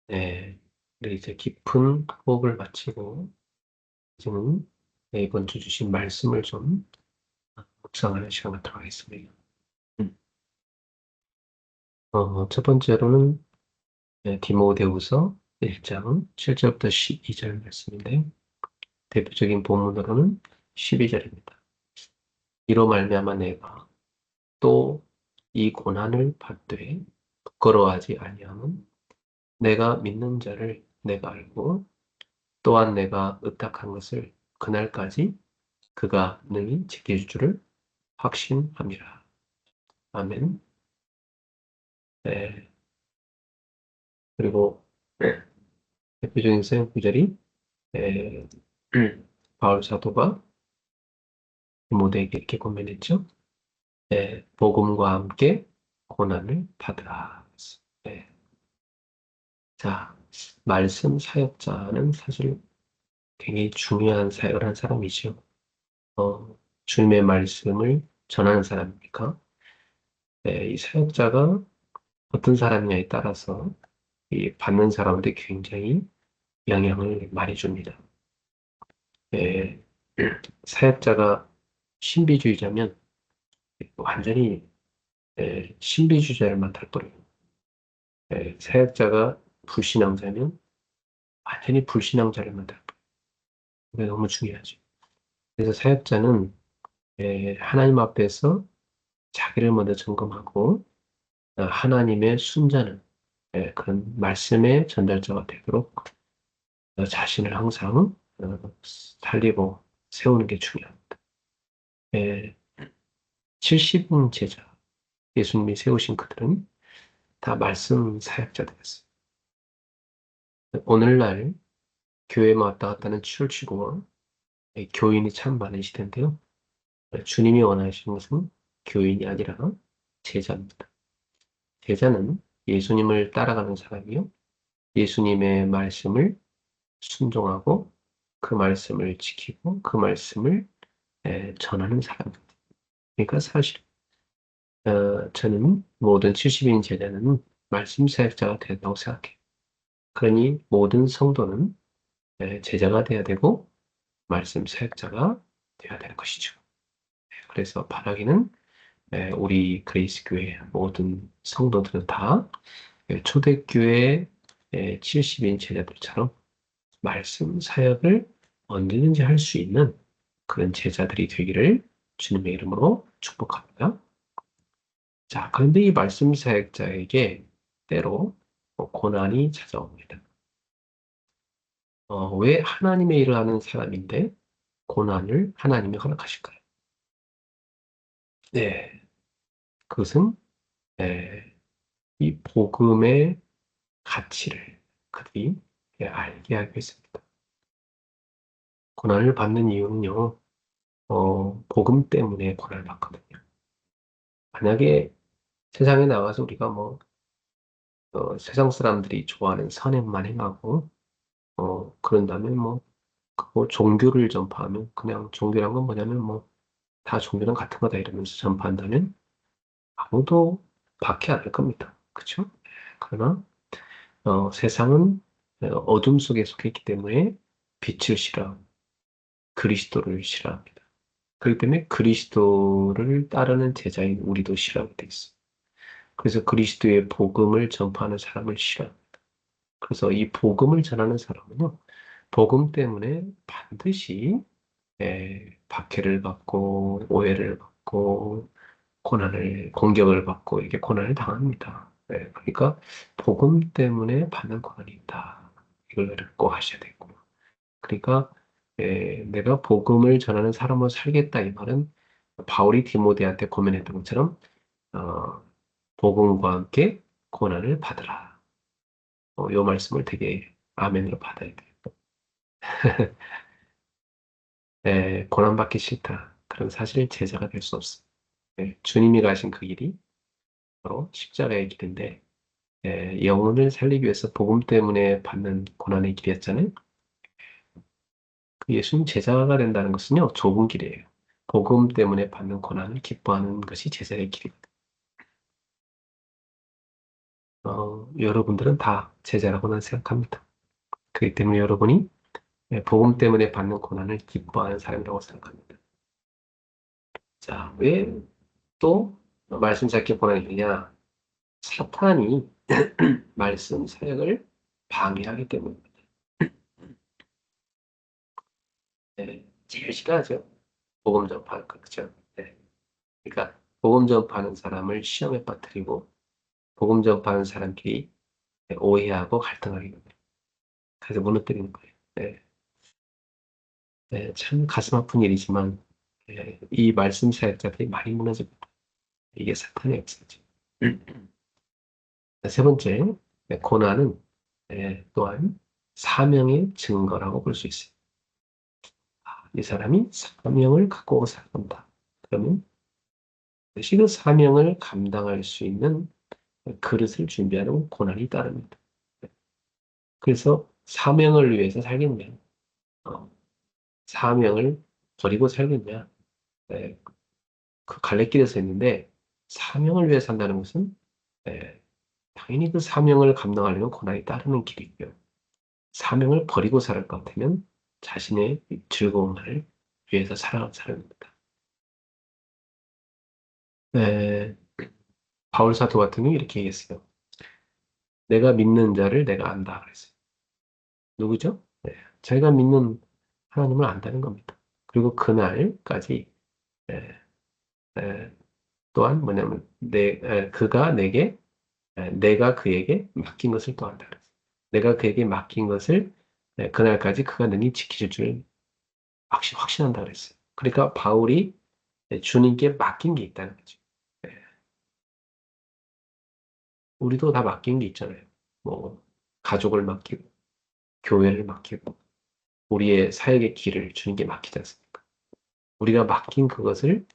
네, 우리 이제 깊은 호흡을 마치고 이제는 이번 주 주신 말씀을 좀 묵상하는 시간 갖도록 하겠습니다. 음. 첫 번째로는 디모데후서 1장 7절부터 12절 말씀인데 대표적인 본문으로는 12절입니다. 이로 말미암아 내가 또 이 고난을 받되 부끄러워하지 아니함은 내가 믿는 자를 내가 알고 또한 내가 의탁한 것을 그날까지 그가 능히 지킬 줄을 확신함이라. 아멘. 네. 그리고 대표적인 사용 구절이 네, 바울 사도가 디모데에게 이렇게 권면했죠. 네, 복음과 함께 고난을 받으라. 네. 자, 말씀 사역자는 사실 굉장히 중요한 사역을 한 사람이죠. 주님의 말씀을 전하는 사람이니까 네, 이 사역자가 어떤 사람이냐에 따라서 이 받는 사람한테 굉장히 영향을 많이 줍니다. 예, 사역자가 신비주의자면 완전히 신비주의자를 맡아버려요. 사역자가 불신앙자면 완전히 불신앙자를 맡아버려요. 이게 너무 중요하죠. 그래서 사역자는 하나님 앞에서 자기를 먼저 점검하고 하나님의 순자는 그런 말씀의 전달자가 되도록 자신을 항상 살리고 세우는 게 중요합니다. 예, 70인 제자, 예수님이 세우신 그들은 다 말씀 사역자들이었어요. 오늘날 교회만 왔다 갔다 하는 치우치고 교인이 참 많은 시대인데요. 주님이 원하시는 것은 교인이 아니라 제자입니다. 제자는 예수님을 따라가는 사람이요. 예수님의 말씀을 순종하고 그 말씀을 지키고 그 말씀을 전하는 사람입니다. 그러니까 사실 저는 모든 70인 제자는 말씀 사역자가 된다고 생각해요. 그러니 모든 성도는 제자가 돼야 되고 말씀 사역자가 돼야 되는 것이죠. 그래서 바라기는 우리 그레이스 교회 모든 성도들은 다 초대교회 70인 제자들처럼 말씀 사역을 언제든지 할 수 있는 그런 제자들이 되기를 주님의 이름으로 축복합니다. 자, 그런데 이 말씀 사역자에게 때로 고난이 찾아옵니다. 왜 하나님의 일을 하는 사람인데 고난을 하나님이 허락하실까요? 네, 그것은 이 복음의 가치를 그들이 알게 하기 위해서입니다. 고난을 받는 이유는요, 복음 때문에 고난을 받거든요. 만약에 세상에 나가서 우리가 세상 사람들이 좋아하는 선행만 행하고, 그런다면 종교를 전파하면, 그냥 종교란 건 뭐냐면 다 종교는 같은 거다 이러면서 전파한다면 아무도 박해 안 할 겁니다. 그렇죠? 그러나 세상은 어둠 속에 속해 있기 때문에 빛을 싫어하고 그리스도를 싫어합니다. 그렇기 때문에 그리스도를 따르는 제자인 우리도 싫어하게 돼 있어요. 그래서 그리스도의 복음을 전파하는 사람을 싫어합니다. 그래서 이 복음을 전하는 사람은요, 복음 때문에 반드시 박해를 받고 오해를 받고 공격을 받고 이게 고난을 당합니다. 그러니까 복음 때문에 받는 고난이 있다. 이걸 꼭 하셔야 되고. 그러니까 내가 복음을 전하는 사람으로 살겠다 이 말은 바울이 디모데한테 고민했던 것처럼 어, 복음과 함께 고난을 받으라. 이 말씀을 되게 아멘으로 받아야 돼요. 고난받기 싫다. 그럼 사실 제자가 될 수 없어요. 주님이 가신 그 길이 바로 십자가의 길인데 영혼을 살리기 위해서 복음 때문에 받는 고난의 길이었잖아요. 그 예수님 제자가 된다는 것은요, 좁은 길이에요. 복음 때문에 받는 고난을 기뻐하는 것이 제자의 길입니다. 여러분들은 다 제자라고 난 생각합니다. 그렇기 때문에 여러분이 복음 때문에 받는 고난을 기뻐하는 사람이라고 생각합니다. 자, 왜 또 말씀 찾기 고난이 있느냐? 사탄이 말씀 사역을 방해하기 때문입니다. 네, 제일 싫어하죠. 복음 전파할 거, 그죠? 네. 그러니까 복음 전파하는 사람을 시험에 빠뜨리고 복음 전파하는 사람끼리 오해하고 갈등하게 됩니다. 그래서 무너뜨리는 거예요. 네. 네, 참 가슴 아픈 일이지만 이 말씀 사역자들이 많이 무너집니다. 이게 사탄의 역사죠. 세 번째, 고난은 또한 사명의 증거라고 볼 수 있어요. 이 사람이 사명을 갖고 살아간다. 그러면 다시 그 사명을 감당할 수 있는 그릇을 준비하는 고난이 따릅니다. 그래서 사명을 위해서 살겠냐, 어, 사명을 버리고 살겠냐, 네, 그 갈래길에서 했는데 사명을 위해 산다는 것은 당연히 그 사명을 감당하려면 고난이 따르는 길이고요. 사명을 버리고 살을 것 같으면 자신의 즐거움을 위해서 살아가는 사람입니다. 네, 바울 사도 같은 경우 이렇게 얘기했어요. 내가 믿는 자를 내가 안다 그랬어요. 누구죠? 네, 자기가 믿는 하나님을 안다는 겁니다. 그리고 그날까지 에, 에, 또한 뭐냐면 그가 내게 내가 그에게 맡긴 것을 또 안다 그랬어요. 내가 그에게 맡긴 것을 그날까지 그가 능히 지키실 줄 확신한다 그랬어요. 그러니까 바울이 주님께 맡긴 게 있다는 거죠. 네, 우리도 다 맡긴 게 있잖아요. 뭐 가족을 맡기고 교회를 맡기고 우리의 사역의 길을 주님께 맡기지 않습니까? 우리가 맡긴 그것을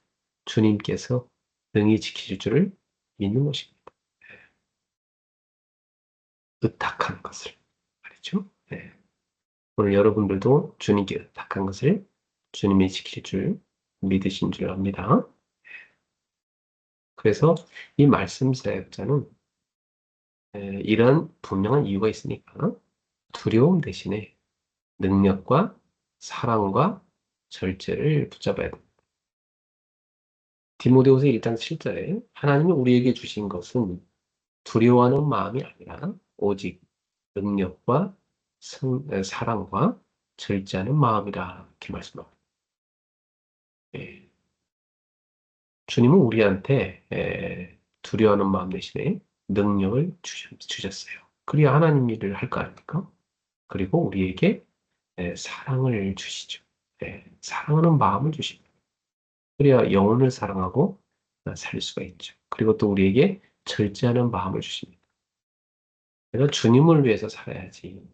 주님께서 능히 지키실 줄을 믿는 것입니다. 의탁한 것을 말이죠. 네. 오늘 여러분들도 주님께 의탁한 것을 주님이 지킬 줄 믿으신 줄 압니다. 그래서 이 말씀 사역자는 이런 분명한 이유가 있으니까 두려움 대신에 능력과 사랑과 절제를 붙잡아야 됩니다. 디모데후서 1장 7절에 하나님이 우리에게 주신 것은 두려워하는 마음이 아니라 오직 능력과 사랑과 절제하는 마음이라 이렇게 말씀합니다. 예, 주님은 우리한테 두려워하는 마음 대신에 능력을 주셨어요. 그래야 하나님 일을 할 거 아닙니까? 그리고 우리에게 사랑을 주시죠. 사랑하는 마음을 주십니다. 그래야 영혼을 사랑하고 살 수가 있죠. 그리고 또 우리에게 절제하는 마음을 주십니다. 내가 주님을 위해서 살아야지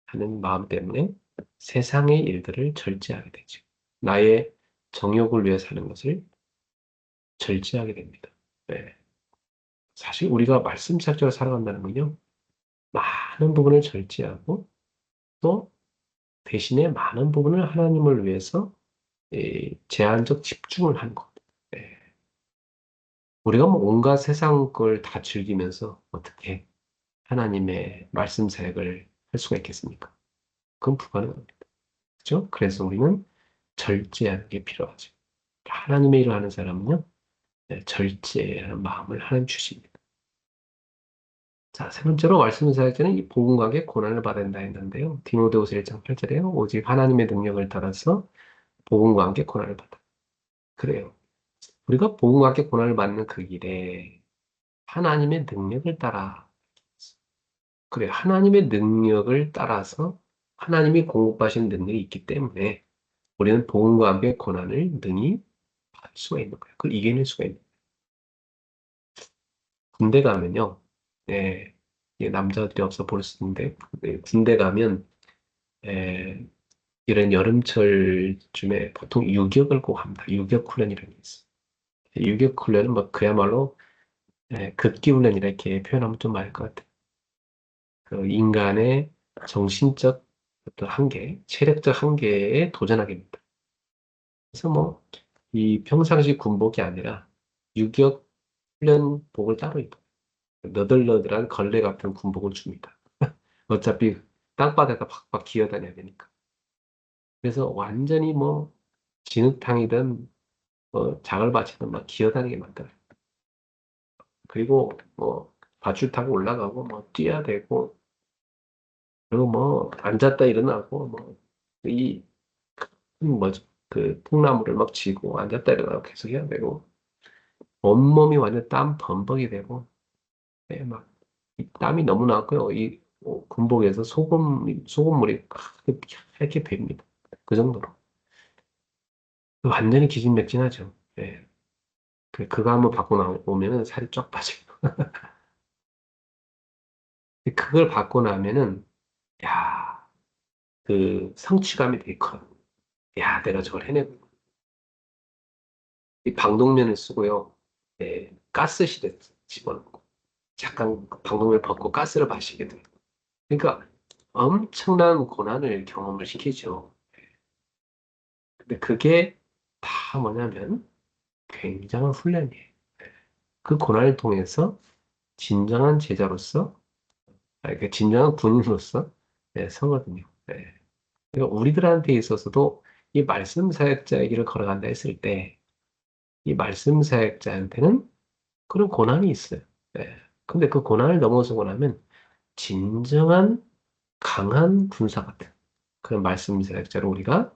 하는 마음 때문에 세상의 일들을 절제하게 되죠. 나의 정욕을 위해 사는 것을 절제하게 됩니다. 네. 사실 우리가 말씀 찾으러 살아간다는 건요, 많은 부분을 절제하고 또 대신에 많은 부분을 하나님을 위해서 제한적 집중을 하는 것. 네. 우리가 뭐 온갖 세상 걸 다 즐기면서 어떻게 하나님의 말씀 사역을 할 수가 있겠습니까? 그건 불가능합니다. 그렇죠? 그래서 우리는 절제하는 게 필요하죠. 하나님의 일을 하는 사람은요, 절제하는 마음을 하나님 주십니다. 자, 세 번째로 말씀 사역자는 이 복음과 함께 고난을 받아야 된다 했는데요. 디모데후서 1장 8절에요. 오직 하나님의 능력을 따라서 복음과 함께 고난을 받아. 그래요. 우리가 복음과 함께 고난을 받는 그 길에 하나님의 능력을 따라. 그래요. 하나님의 능력을 따라서 하나님이 공급하신 능력이 있기 때문에 우리는 복음과 함께 고난을 능히 받을 수가 있는 거예요. 그걸 이겨낼 수가 있는 거예요. 군대 가면요. 예, 이게 남자들이 없어 보일 수 있는데, 군대 가면, 예, 이런 여름철쯤에 보통 유격을 꼭 합니다. 유격 훈련이라는 게 있어요. 유격 훈련은 뭐 그야말로 극기 훈련이라 이렇게 표현하면 좀 맞을 것 같아요. 그 인간의 정신적 어떤 한계, 체력적 한계에 도전하게 됩니다. 그래서 뭐, 이 평상시 군복이 아니라 유격 훈련복을 따로 입어요. 너덜너덜한 걸레 같은 군복을 줍니다. 어차피 땅바닥에 팍팍 기어다녀야 되니까. 그래서 완전히 뭐 진흙탕이든 자갈밭이든 막 기어다니게 만들어요. 그리고 뭐 밧줄 타고 올라가고 뭐 뛰어야 되고 그리고 뭐 앉았다 일어나고 뭐이 뭐죠 그 통나무를 막 쥐고 앉았다 일어나고 계속 해야 되고 온몸이 완전 땀 범벅이 되고 네, 막이 땀이 너무 나고요. 이 군복에서 소금물이 이렇게 뵱니다. 그 정도로 완전히 기진맥진하죠. 예. 그거 한번 받고 나오면은 살이 쫙 빠져요. 그걸 받고 나면은 야, 그 성취감이 되게 커요. 야, 내가 저걸 해내고 이 방독면을 쓰고요. 예, 가스 시대 집어넣고 잠깐 방독면을 벗고 가스를 마시게 돼요. 그러니까 엄청난 고난을 경험을 시키죠. 근데 그게 다 뭐냐면 굉장한 훈련이에요. 그 고난을 통해서 진정한 제자로서, 그 진정한 군인으로서 네, 서거든요. 네. 그러니까 우리들한테 있어서도 이 말씀 사역자의 길을 걸어간다 했을 때, 이 말씀 사역자한테는 그런 고난이 있어요. 네. 근데 그 고난을 넘어서고 나면 진정한 강한 군사 같은 그런 말씀 사역자로 우리가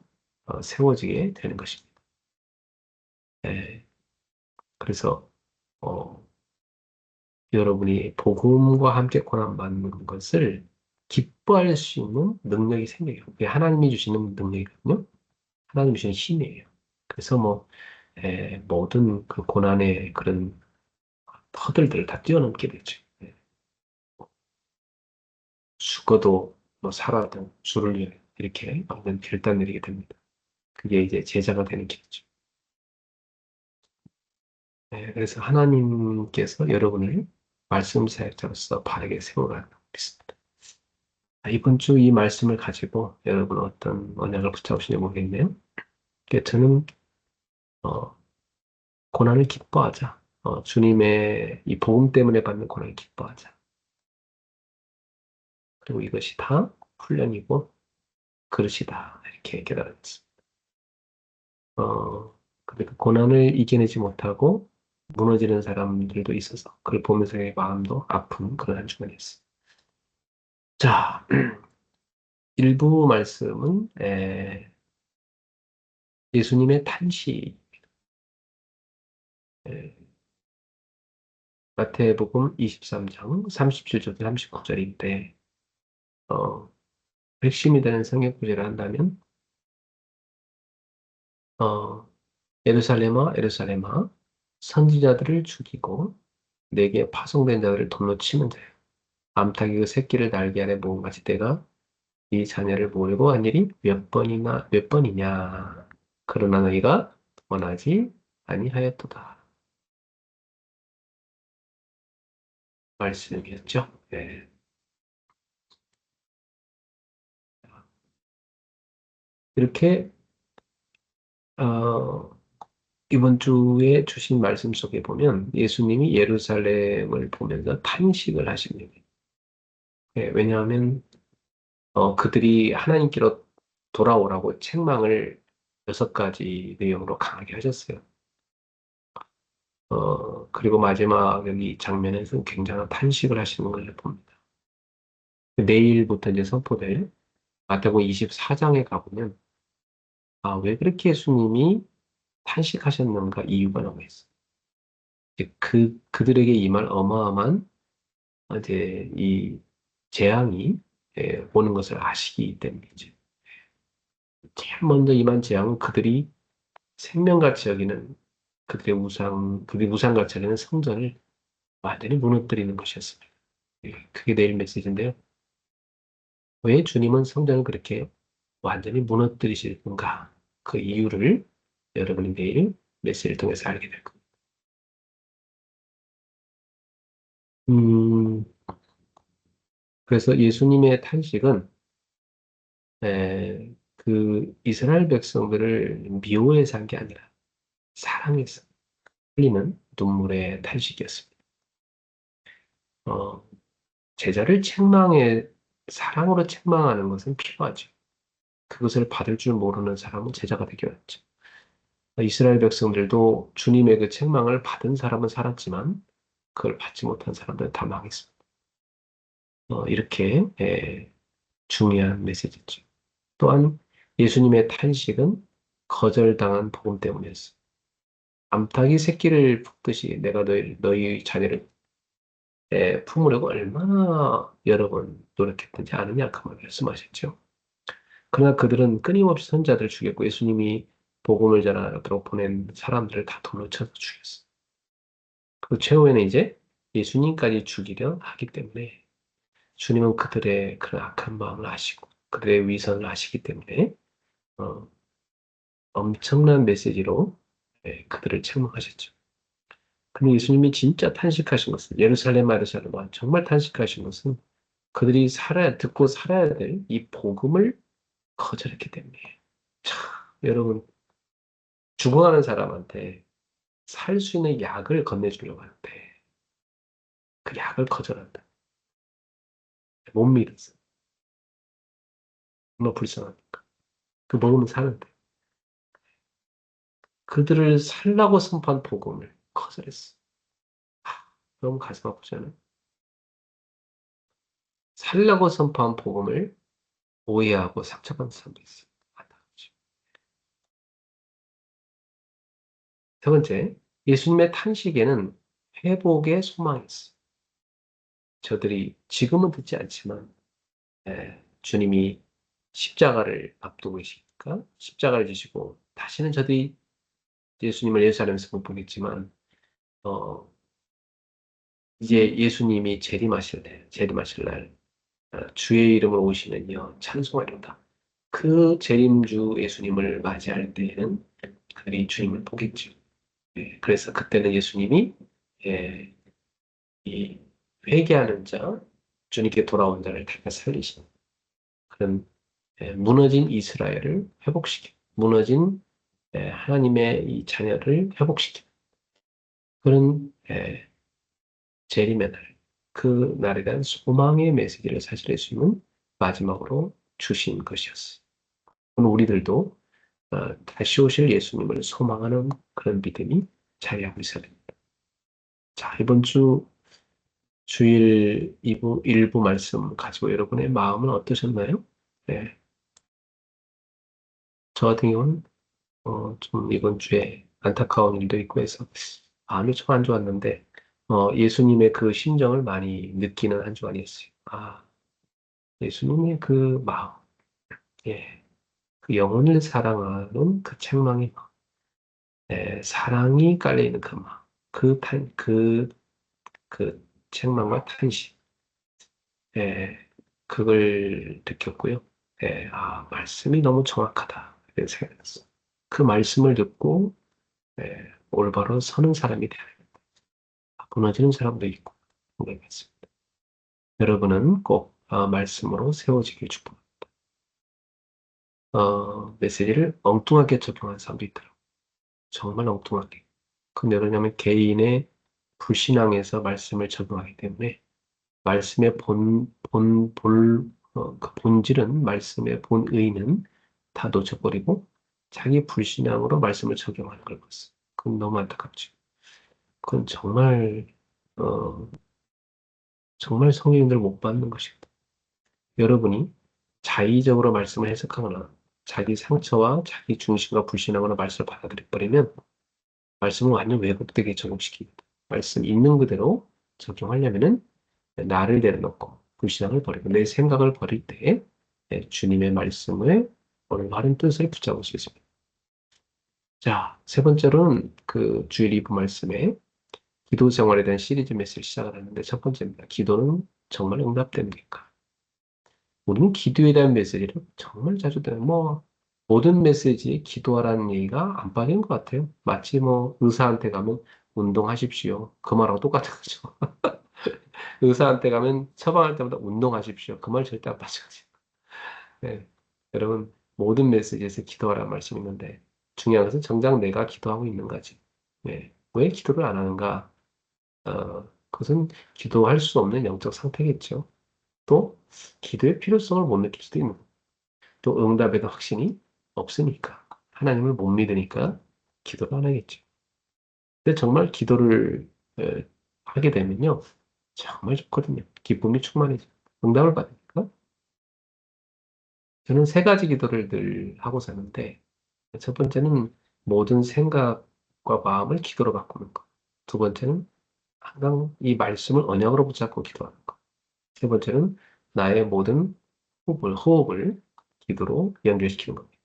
세워지게 되는 것입니다. 네. 그래서 어, 여러분이 복음과 함께 고난받는 것을 기뻐할 수 있는 능력이 생겨요. 그게 하나님이 주시는 능력이거든요. 하나님이 주시는 힘이에요. 그래서 모든 그 고난의 그런 허들들을 다 뛰어넘게 되죠. 예. 죽어도 살아도 주를 위해 이렇게 막는 결단 내리게 됩니다. 그게 이제 제자가 되는 길이죠. 그래서 하나님께서 여러분을 말씀 사역자로서 바르게 세워가는 믿습니다. 이번 주 이 말씀을 가지고 여러분 어떤 언약을 붙잡으시는지 모르겠네요. 저는 어, 고난을 기뻐하자. 주님의 이 복음 때문에 받는 고난을 기뻐하자. 그리고 이것이 다 훈련이고 그릇이다. 이렇게 깨달았습니다. 근데 그 고난을 이겨내지 못하고 무너지는 사람들도 있어서 그걸 보면서 의 마음도 아픈 그런 한 주간이었어요. 자, 일부 말씀은 예수님의 탄식, 에, 마태복음 23장 37절부터 39절인데, 어, 핵심이 되는 성경 구절을 한다면, 어, 예루살렘아, 예루살렘아, 선지자들을 죽이고, 내게 파송된 자들을 돌로 치는 자요. 암탉이 그 새끼를 날개 안에 모은 같이 내가 이 자녀를 모으려고 한 일이 몇 번이냐. 그러나 너희가 원하지 아니하였도다. 말씀이었죠. 네. 이렇게, 어, 이번 주에 주신 말씀 속에 보면 예수님이 예루살렘을 보면서 탄식을 하십니다. 왜냐하면 그들이 하나님께로 돌아오라고 책망을 6가지 내용으로 강하게 하셨어요. 그리고 마지막 여기 장면에서 굉장한 탄식을 하시는 걸 봅니다. 내일부터 이제 선포될 마태복음 24장에 가보면 왜 그렇게 예수님이 탄식하셨는가 이유가 나와 있어요. 이제 그들에게 임할 어마어마한 이제 이 재앙이 오는 것을 아시기 때문이죠. 제일 먼저 임한 재앙은 그들이 생명같이 여기는 그들이 우상같이 여기는 성전을 완전히 무너뜨리는 것이었습니다. 그게 내일 메시지인데요. 왜 주님은 성전을 그렇게 완전히 무너뜨리시는가? 그 이유를 여러분이 내일 메시지를 통해서 알게 될 겁니다. 음, 그래서 예수님의 탄식은 그 이스라엘 백성들을 미워해서 한 게 아니라 사랑해서 흘리는 눈물의 탄식이었습니다. 어, 제자를 책망해, 사랑으로 책망하는 것은 필요하죠. 그것을 받을 줄 모르는 사람은 제자가 되기 어렵죠. 이스라엘 백성들도 주님의 그 책망을 받은 사람은 살았지만 그걸 받지 못한 사람들은 다 망했습니다. 이렇게 중요한 메시지죠. 또한 예수님의 탄식은 거절당한 복음 때문이었어요. 암탉이 새끼를 품듯이 내가 너희 자녀를 품으려고 얼마나 여러 번 노력했든지 아느냐 그 말씀하셨죠. 그러나 그들은 끊임없이 선자들을 죽였고 예수님이 복음을 전하도록 보낸 사람들을 다 돌로 쳐서 죽였어요. 그 최후에는 이제 예수님까지 죽이려 하기 때문에 주님은 그들의 그런 악한 마음을 아시고 그들의 위선을 아시기 때문에 어, 엄청난 메시지로 그들을 책망하셨죠. 근데 예수님이 진짜 탄식하신 것은 예루살렘 정말 탄식하신 것은 그들이 듣고 살아야 될 이 복음을 거절했기 때문에 참, 여러분 죽어가는 사람한테 살 수 있는 약을 건네주려고 하는데 그 약을 거절한다. 못 믿었어. 너무 불쌍하니까. 그 먹으면 사는데. 그들을 살라고 선포한 복음을 거절했어. 너무 가슴 아프잖아요. 살라고 선포한 복음을 오해하고 상처받는 사람도 있어요. 안타깝죠. 세 번째, 예수님의 탄식에는 회복의 소망이 있어요. 저들이 지금은 듣지 않지만 주님이 십자가를 앞두고 계시니까 십자가를 지시고 다시는 저들이 예수님을 예루살렘에서 못 보겠지만 어, 이제 예수님이 재림하실 날 주의 이름으로 오시는 여 찬송하리로다. 그 재림주 예수님을 맞이할 때에는 그들이 주님을 보겠죠. 그래서 그때는 예수님이 예, 이 회개하는 자, 주님께 돌아온 자를 다시 살리시는 그런 무너진 이스라엘을 회복시키고 무너진 하나님의 이 자녀를 회복시키는 그런 재림의 날, 그 날에 대한 소망의 메시지를 사실 예수님은 마지막으로 주신 것이었어요. 오늘 우리들도 다시 오실 예수님을 소망하는 그런 믿음이 자리하고 있어야 됩니다. 자, 이번 주 주일 일부 말씀 가지고 여러분의 마음은 어떠셨나요? 네, 저 같은 경우는 좀 이번 주에 안타까운 일도 있고 해서 마음이 좀 안 좋았는데 예수님의 그 심정을 많이 느끼는 한 주간이었어요. 예수님의 그 마음, 예, 그 영혼을 사랑하는 그 책망의 마음, 사랑이 깔려있는 그 마음, 그 책망과 탄식, 예, 그걸 느꼈고요. 말씀이 너무 정확하다. 이런 생각이 들었어요. 그 말씀을 듣고 올바로 서는 사람이 되는 무너지는 사람도 있고 그런 것 같습니다. 여러분은 꼭 말씀으로 세워지길 축복합니다. 메시지를 엉뚱하게 적용한 사람도 있더라고요. 정말 엉뚱하게. 근데 왜냐하면 개인의 불신앙에서 말씀을 적용하기 때문에 말씀의 그 본질은 말씀의 본의는 다 놓쳐버리고 자기 불신앙으로 말씀을 적용하는 걸 봤어요. 그건 너무 안타깝죠. 그건 어, 정말 성령님들 못 받는 것입니다. 여러분이 자의적으로 말씀을 해석하거나 자기 상처와 자기 중심과 불신앙으로 말씀을 받아들여버리면 말씀을 완전 왜곡되게 적용시킵니다. 말씀 있는 그대로 적용하려면은 나를 내려놓고 불신앙을 버리고 내 생각을 버릴 때 주님의 말씀을 올바른 뜻을 붙잡을 수 있습니다. 자, 세 번째로는 그 주일 2부 말씀에 기도 생활에 대한 시리즈 메시지를 시작을 하는데 첫 번째입니다. 기도는 정말 응답됩니까? 우리는 기도에 대한 메시지를 정말 자주 들어요. 모든 메시지에 기도하라는 얘기가 안 빠진 것 같아요. 마치 의사한테 가면 운동하십시오. 그 말하고 똑같은 거죠. 의사한테 가면 처방할 때마다 운동하십시오. 그 말 절대 안 빠져가지고. 네. 여러분, 모든 메시지에서 기도하라는 말씀이 있는데, 중요한 것은 정작 내가 기도하고 있는 거지. 네. 왜 기도를 안 하는가? 그것은 기도할 수 없는 영적 상태겠죠. 또 기도의 필요성을 못 느낄 수도 있는 거예요. 또 응답에도 확신이 없으니까 하나님을 못 믿으니까 기도를 안 하겠죠. 근데 정말 기도를 하게 되면요. 정말 좋거든요. 기쁨이 충만해져. 응답을 받으니까. 저는 세 가지 기도를 늘 하고 사는데, 첫 번째는 모든 생각과 마음을 기도로 바꾸는 것. 두 번째는 항상 이 말씀을 언약으로 붙잡고 기도하는 것. 세 번째는 나의 모든 호흡을 기도로 연결시키는 겁니다.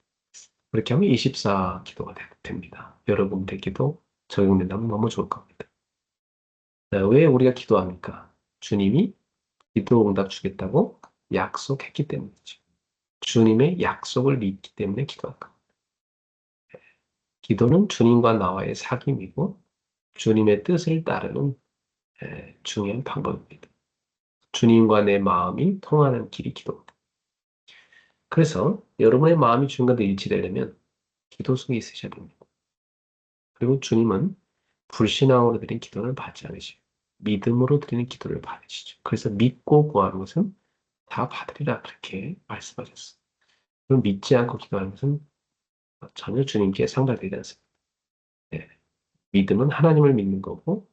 그렇게 하면 24 기도가 됩니다. 여러분들 기도 적용된다면 너무 좋을 겁니다. 자, 왜 우리가 기도합니까? 주님이 기도 응답 주겠다고 약속했기 때문이죠. 주님의 약속을 믿기 때문에 기도한 겁니다. 기도는 주님과 나와의 사귐이고 주님의 뜻을 따르는 중요한 방법입니다. 주님과 내 마음이 통하는 길이 기도입니다. 그래서 여러분의 마음이 주님과 일치되려면 기도 속에 있으셔야 됩니다. 그리고 주님은 불신앙으로 드린 기도를 받지 않으시고 믿음으로 드리는 기도를 받으시죠. 그래서 믿고 구하는 것은 다 받으리라 그렇게 말씀하셨어요. 그럼 믿지 않고 기도하는 것은 전혀 주님께 상달되지 않습니다. 네. 믿음은 하나님을 믿는 거고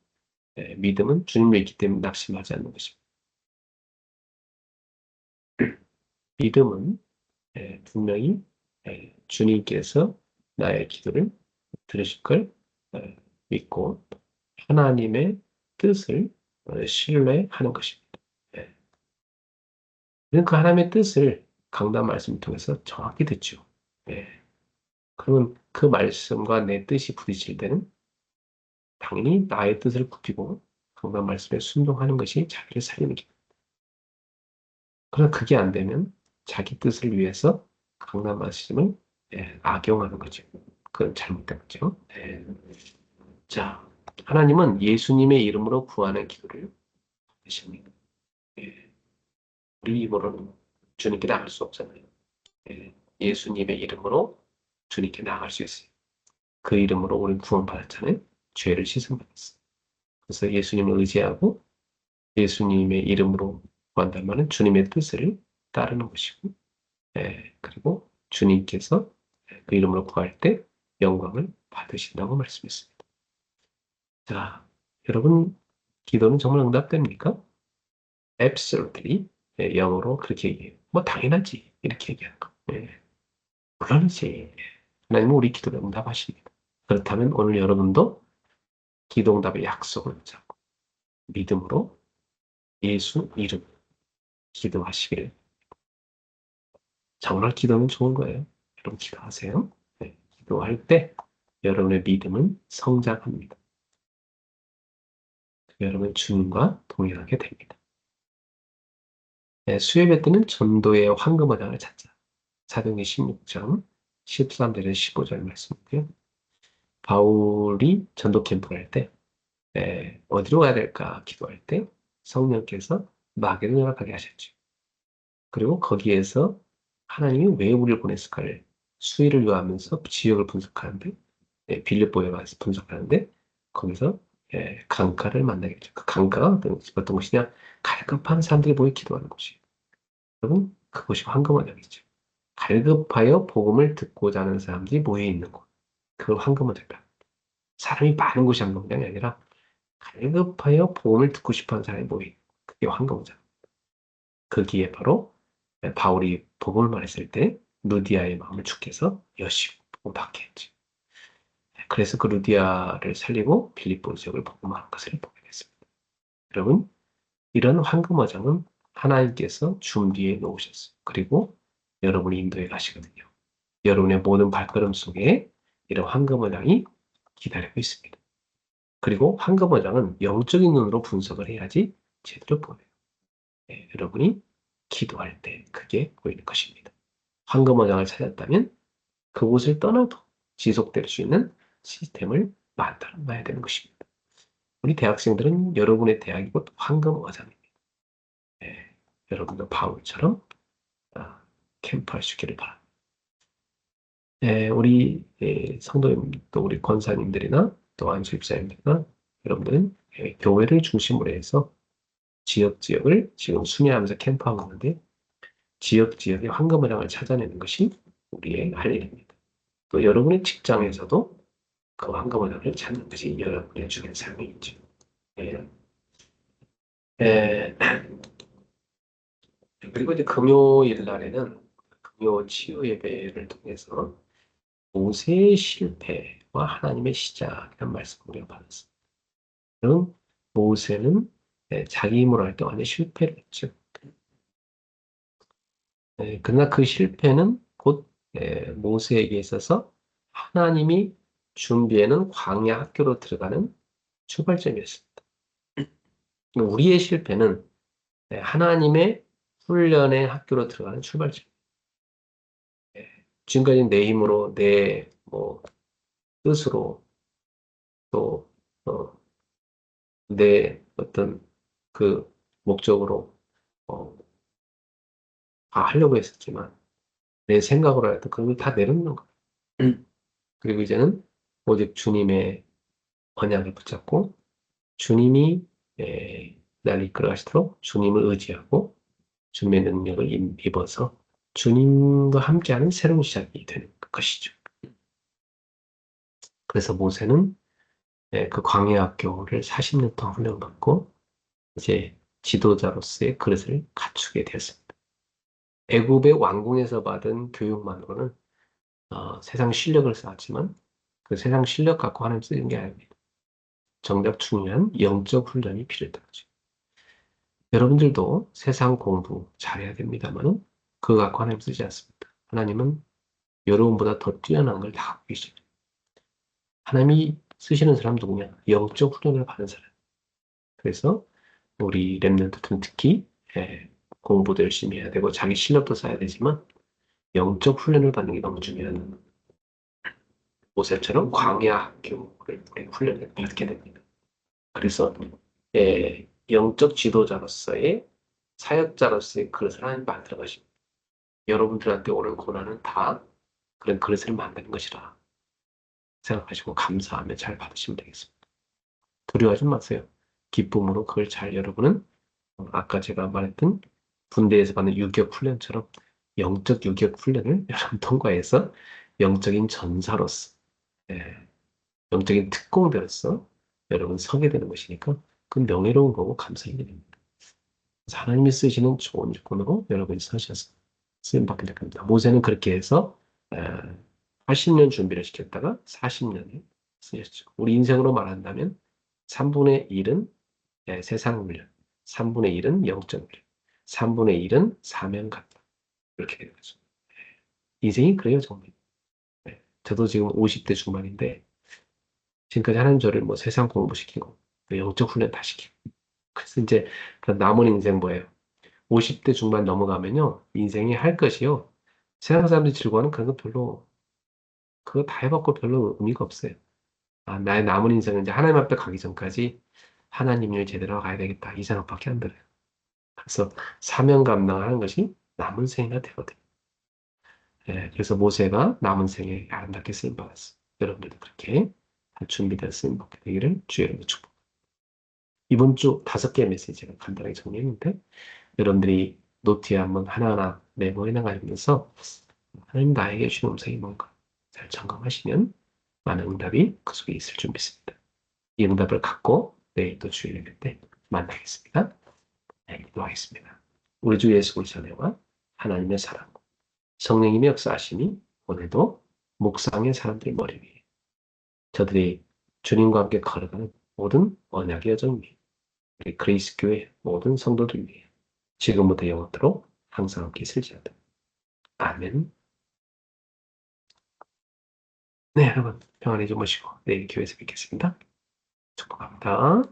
믿음은 주님을 믿기 때문에 낙심하지 않는 것입니다. 믿음은 분명히 주님께서 나의 기도를 들으실 걸 믿고 하나님의 뜻을 신뢰하는 것입니다. 예. 그 하나님의 뜻을 강단 말씀을 통해서 정확히 듣죠. 예. 그러면 그 말씀과 내 뜻이 부딪힐 때는 당연히 나의 뜻을 굽히고 강단 말씀에 순종하는 것이 자기를 살리는 길. 그러나 그게 안 되면 자기 뜻을 위해서 강단 말씀을 악용하는 거죠. 그건 잘못된 거죠. 자, 하나님은 예수님의 이름으로 구하는 기도를 받으십니다. 예. 우리 입으로는 주님께 나갈 수 없잖아요. 예수님의 이름으로 주님께 나갈 수 있어요. 그 이름으로 우리는 구원받았잖아요. 죄를 씻음받았어요. 그래서 예수님을 의지하고 예수님의 이름으로 구한다면 주님의 뜻을 따르는 것이고, 그리고 주님께서 그 이름으로 구할 때 영광을 받으신다고 말씀했습니다. 자, 여러분, 기도는 정말 응답됩니까? Absolutely. 영어로 그렇게 얘기해요. 뭐, 당연하지. 이렇게 얘기하는 거. 물론이지. 하나님은 우리 기도를 응답하십니다. 그렇다면 오늘 여러분도 기도 응답의 약속을 붙잡고 믿음으로 예수 이름 기도하시길. 정말 기도는 좋은 거예요. 여러분 기도하세요. 기도할 때 여러분의 믿음은 성장합니다. 여러분 주님과 동행하게 됩니다. 수요예배 때는 전도의 황금어장을 찾자. 사도행전 16장 13절에서 15절 말씀이고요. 바울이 전도 캠프를 할 때 어디로 가야 될까 기도할 때 성령께서 마귀를 연락하게 하셨죠. 그리고 거기에서 하나님이 왜 우리를 보냈을까를 수위를 요하면서 지역을 분석하는데 빌립보에 가서 분석하는데 거기서 강가를 만나게 되죠. 그 강가가 어떤 곳이냐? 갈급한 사람들이 모여 기도하는 곳이에요. 여러분 그곳이 황금어장이죠. 갈급하여 복음을 듣고자 하는 사람들이 모여 있는 곳. 그걸 황금어장이다. 사람이 많은 곳이 황금어장이 아니라 갈급하여 복음을 듣고 싶어하는 사람이 모인 그게 황금어장. 거기에 바로 바울이 복음을 말했을 때 루디아의 마음을 축해서 여시고 복음 받게 했지. 그래서 그 루디아를 살리고 빌립보 지역을 복음하는 것을 보게 됐습니다. 여러분, 이런 황금어장은 하나님께서 준비해 놓으셨어요. 그리고 여러분이 인도에 가시거든요. 여러분의 모든 발걸음 속에 이런 황금어장이 기다리고 있습니다. 그리고 황금어장은 영적인 눈으로 분석을 해야지 제대로 보여요. 여러분이 기도할 때 그게 보이는 것입니다. 황금어장을 찾았다면 그곳을 떠나도 지속될 수 있는 시스템을 만들어 놔야 되는 것입니다. 우리 대학생들은 여러분의 대학이 곧 황금어장입니다. 여러분도 바울처럼 아, 캠프할 수 있기를 바랍니다. 우리 성도님, 또 우리 권사님들이나 또 안수입사님들이나 여러분들은 교회를 중심으로 해서 지역을 지금 순회하면서 캠프하고 있는데 지역의 황금어장을 찾아내는 것이 우리의 할 일입니다. 또 여러분의 직장에서도 그 황금어장을 찾는 것이 여러분의 주된 삶이겠죠. 예. 예. 그리고 이제 금요일 날에는 금요 치유 예배를 통해서 모세의 실패와 하나님의 시작이라는 말씀을 우리가 받았습니다. 그럼 모세는 자기 힘으로 할 때 완전 실패를 했죠. 그러나 그 실패는 곧 모세에게 있어서 하나님이 준비해놓은 광야 학교로 들어가는 출발점이었습니다. 우리의 실패는 하나님의 훈련의 학교로 들어가는 출발점. 지금까지 내 힘으로, 내 뜻으로, 또, 어, 내 어떤 그 목적으로, 어, 다 하려고 했었지만, 내 생각으로 해도 그걸 다 내려놓는 거예요. 그리고 이제는 오직 주님의 언약을 붙잡고, 주님이 날 이끌어 가시도록 주님을 의지하고, 주님의 능력을 입어서 주님과 함께하는 새로운 시작이 되는 것이죠. 그래서 모세는 그 광야 학교를 40년 동안 훈련받고 이제 지도자로서의 그릇을 갖추게 되었습니다. 애굽의 왕궁에서 받은 교육만으로는 세상 실력을 쌓았지만 그 세상 실력 갖고 하나님 쓰는 게 아닙니다. 정작 중요한 영적 훈련이 필요했던 거죠. 여러분들도 세상 공부 잘해야 됩니다만 그거 갖고 하나님 쓰지 않습니다. 하나님은 여러분보다 더 뛰어난 걸 다 갖고 계십니다. 하나님이 쓰시는 사람 누구냐? 영적 훈련을 받은 사람. 그래서 우리 랩런트들은 특히 공부도 열심히 해야 되고 자기 실력도 쌓아야 되지만 영적 훈련을 받는 게 너무 중요한 모세처럼 광야 학교를 훈련을 받게 됩니다. 그래서 영적 지도자로서의 사역자로서의 그릇을 하나님 만들어 가십니다. 여러분들한테 오는 고난은 다 그런 그릇을 만드는 것이라 생각하시고 감사하며 잘 받으시면 되겠습니다. 두려워하지 마세요. 기쁨으로 그걸 잘 여러분은 아까 제가 말했던 군대에서 받는 유격 훈련처럼 영적 유격 훈련을 여러분 통과해서 영적인 전사로서 영적인 특공대로서 여러분 서게 되는 것이니까 그 명예로운 거고 감사한 일입니다. 그래서 하나님이 쓰시는 좋은 조건으로 여러분이 서셔서 쓰임받게 될 겁니다. 모세는 그렇게 해서 80년 준비를 시켰다가 40년을 쓰셨죠. 우리 인생으로 말한다면 3분의 1은 세상 훈련, 3분의 1은 영적 훈련, 3분의 1은 사명 같다. 이렇게 되는 거죠. 인생이 그래요, 정말. 저도 지금 50대 중반인데 지금까지 하는 저를 뭐 세상 공부시키고 영적 훈련 다 시키고 그래서 이제 그 남은 인생 뭐예요? 50대 중반 넘어가면요 인생이 할 것이요 세상 사람들이 즐거워하는 그런 거 별로 그거 다 해봤고 별로 의미가 없어요. 나의 남은 인생은 이제 하나님 앞에 가기 전까지 하나님 일 제대로 가야 되겠다 이 생각밖에 안 들어요. 그래서 사명 감당하는 것이 남은 생애가 되거든요. 그래서 모세가 남은 생에 아름답게 쓰임 받았어요. 여러분들도 그렇게 다 준비된 쓰임 받게 되기를 주의 이름으로 축복. 이번 주 5개의 메시지가 간단하게 정리했는데 여러분들이 노트에 한번 하나하나 메모해 나가면서 하나님 나에게 주신 음성이 뭔가 잘 점검하시면 많은 응답이 그 속에 있을 줄 믿습니다. 이 응답을 갖고 내일 또 주일 예배 때 만나겠습니다. 네, 기도하겠습니다. 우리 주 예수 그리스도의 은혜와 하나님의 사랑, 성령님의 역사하심이 오늘도 묵상의 사람들 머리 위에 저들이 주님과 함께 걸어가는 모든 언약의 여정 위에 우리 그레이스 교회 모든 성도들 위해 지금부터 영원토록 항상 함께 있을지어다. 아멘. 네, 여러분 평안히 주무시고 내일 교회에서 뵙겠습니다. 축복합니다.